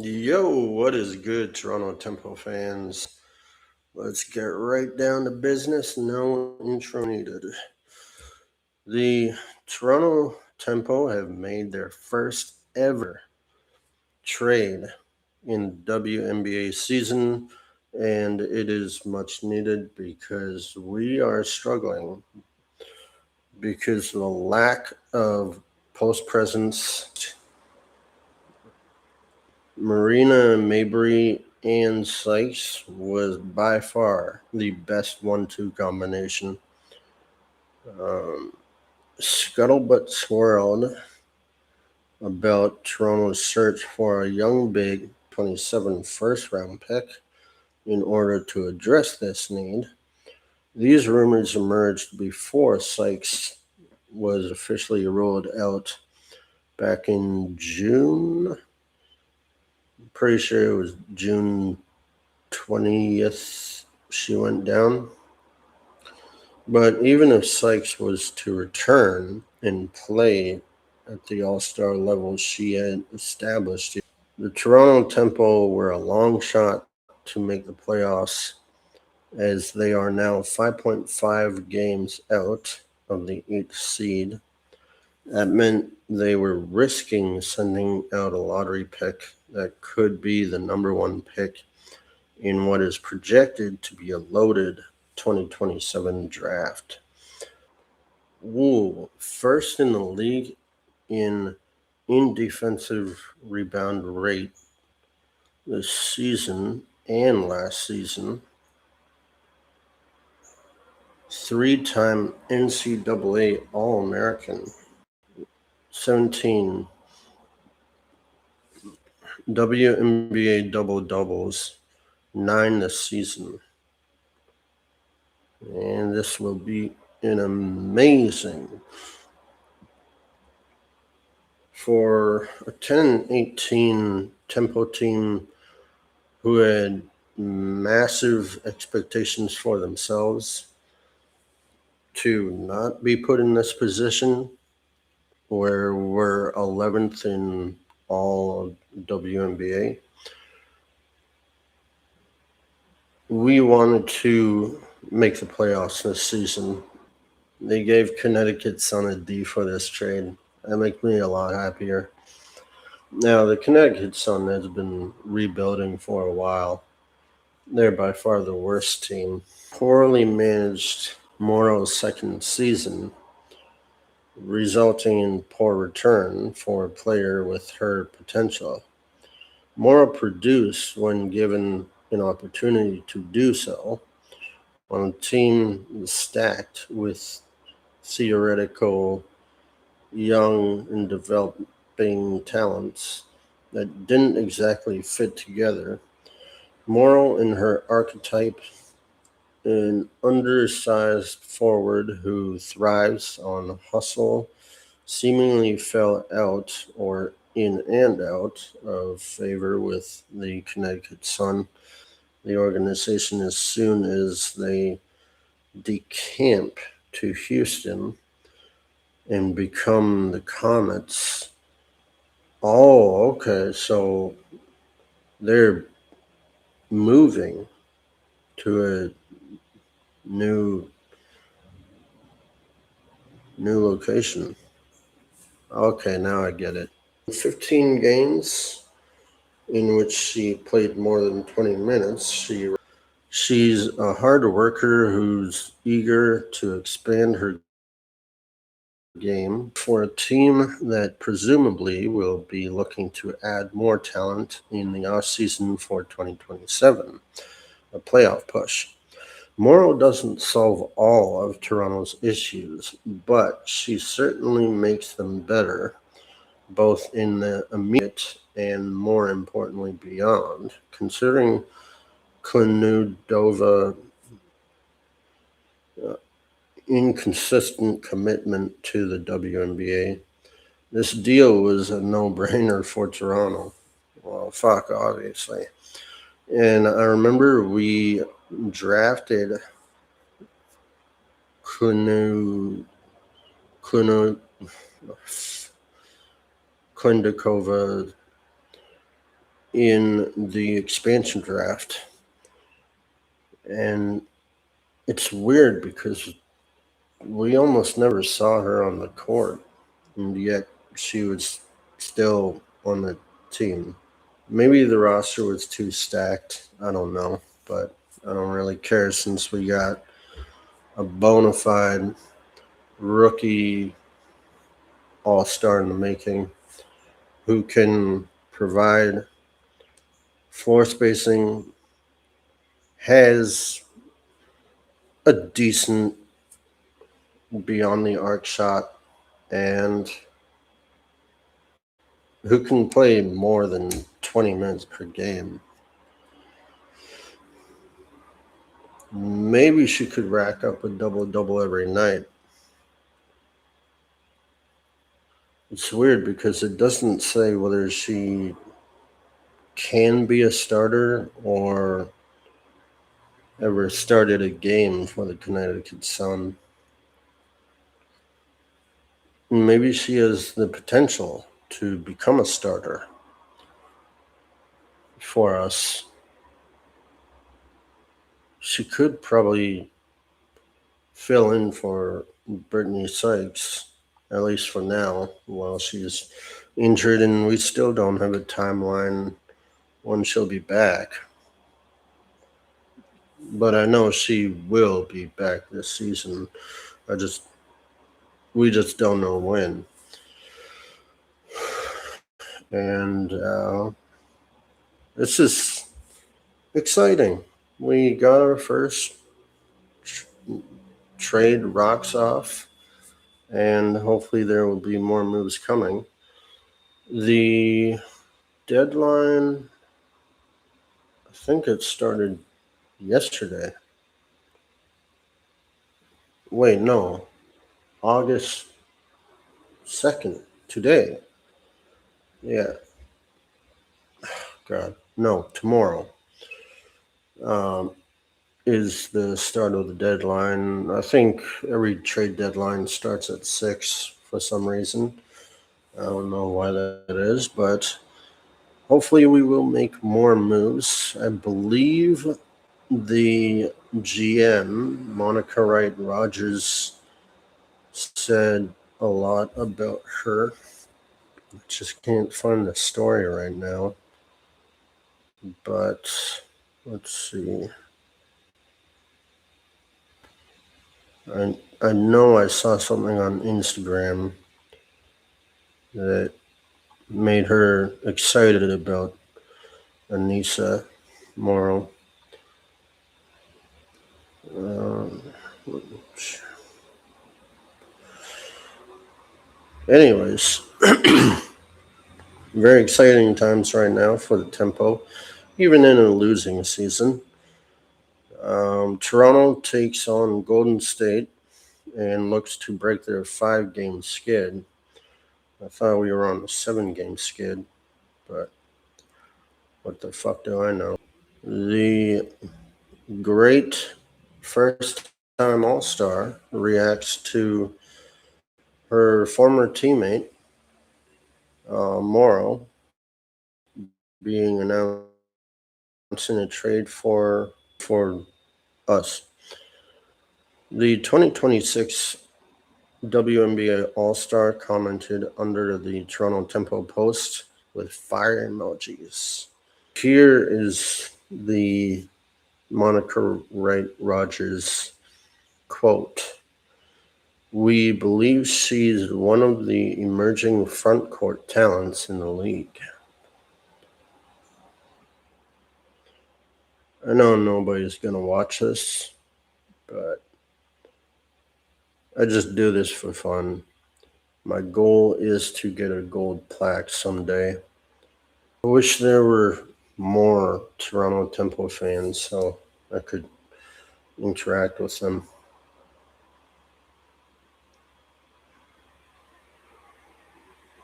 Yo, what is good, Toronto Tempo fans? Let's get right down to business. No intro needed. The Toronto Tempo have made their first ever trade in WNBA season, and it is much needed because we are struggling because of the lack of post presence. Marina Mabry and Sykes was by far the best 1-2 combination. Scuttlebutt swirled about Toronto's search for a young big 27 first round pick in order to address this need. These rumors emerged before Sykes was officially ruled out back in June. I'm pretty sure it was June 20th she went down. But even if Sykes was to return and play at the All-Star level she had established, the Toronto Tempo were a long shot to make the playoffs as they are now 5.5 games out of the 8th seed. That meant they were risking sending out a lottery pick that could be the number one pick in what is projected to be a loaded 2027 draft. First in the league in defensive rebound rate this season and last season. 3-time NCAA All-American. 17 WNBA double-doubles. 9 this season. And this will be an amazing for a 10-18 Tempo team who had massive expectations for themselves to not be put in this position where we're 11th in all of WNBA. We wanted to make the playoffs this season. They gave Connecticut Sun a D for this trade. That makes me a lot happier. Now, the Connecticut Sun has been rebuilding for a while. They're by far the worst team. Poorly managed Morrow's second season, resulting in poor return for a player with her potential. Morrow produced when given an opportunity to do so on a team stacked with theoretical young and developing talents that didn't exactly fit together. Morrow and her archetype, an undersized forward who thrives on hustle, seemingly fell out or in and out of favor with the Connecticut Sun, the organization, as soon as they decamp to Houston and become the Comets. Oh, okay, so they're moving to a new location. Okay, now I get it. 15 games in which she played more than 20 minutes. She's a hard worker who's eager to expand her game for a team that presumably will be looking to add more talent in the offseason for 2027, a playoff push. Morrow doesn't solve all of Toronto's issues, but she certainly makes them better, both in the immediate and, more importantly, beyond. Considering Kliundikova inconsistent commitment to the WNBA, this deal was a no-brainer for Toronto. Well, fuck, obviously. And I remember we drafted Kliundikova in the expansion draft. And it's weird because we almost never saw her on the court, and yet she was still on the team. Maybe the roster was too stacked. I don't know, but I don't really care since we got a bona fide rookie all-star in the making who can provide floor spacing, has a decent beyond the arc shot, and who can play more than 20 minutes per game. Maybe she could rack up a double-double every night. It's weird because it doesn't say whether she can be a starter or ever started a game for the Connecticut Sun. Maybe she has the potential to become a starter for us. She could probably fill in for Brittany Sykes, at least for now, while she's injured, and we still don't have a timeline when she'll be back. But I know she will be back this season. We just don't know when. And this is exciting. We got our first trade rocks off, and hopefully there will be more moves coming. The deadline, I think it started yesterday. Wait, no. August 2nd, today. Yeah. God. No, tomorrow is the start of the deadline. I think every trade deadline starts at 6 for some reason. I don't know why that is, but hopefully we will make more moves. I believe the GM, Monica Wright Rogers, said a lot about her. I just can't find the story right now. But let's see. I know I saw something on Instagram that made her excited about Aneesah Morrow. Anyways, very exciting times right now for the Tempo, even in a losing season. Toronto takes on Golden State and looks to break their 5-game skid. I thought we were on a 7-game skid, but what the fuck do I know? The great first-time All-Star reacts to her former teammate, Morrow, being announced in a trade for us. The 2026 WNBA All-Star commented under the Toronto Tempo post with fire emojis. Here is the Monica Wright Rogers quote. We believe she's one of the emerging frontcourt talents in the league. I know nobody's going to watch this, but I just do this for fun. My goal is to get a gold plaque someday. I wish there were more Toronto Tempo fans so I could interact with them.